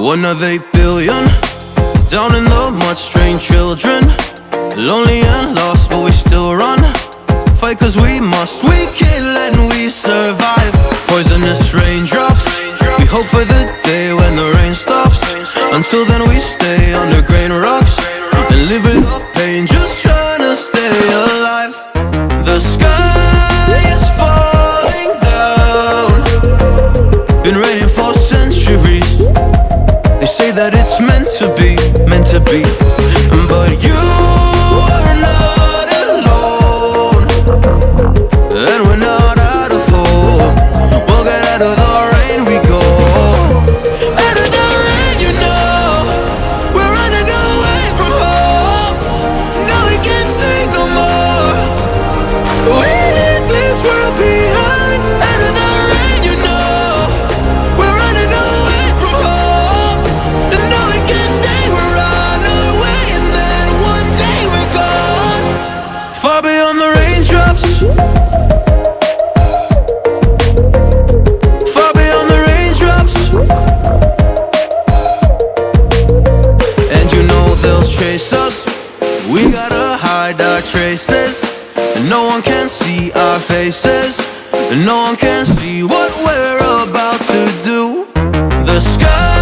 1 of 8 billion, down in the mud, strange children, lonely and lost, but we still run. Fight cause we must, we kill and we survive. Poisonous raindrops, we hope for the day when the rain stops. Until then we stay under grain rocks and live without pain, just trying to stay alive. The sky is falling down, been raining for centuries. They say that it's meant to be, meant to be. But you are not alone, and we're not out of hope. We'll get out of the rain we go. Out of the rain, you know, we're running away from home. No, we can't stay no more. We leave this world behind. Out of the rain, you know, we're running away from home. And no, we can't stay, we're on our way. And then one day we're gone, far beyond the raindrops, far beyond the raindrops. And you know they'll chase us, we gotta hide our traces. And no one can see our faces, and no one can see what we're about to do. The sky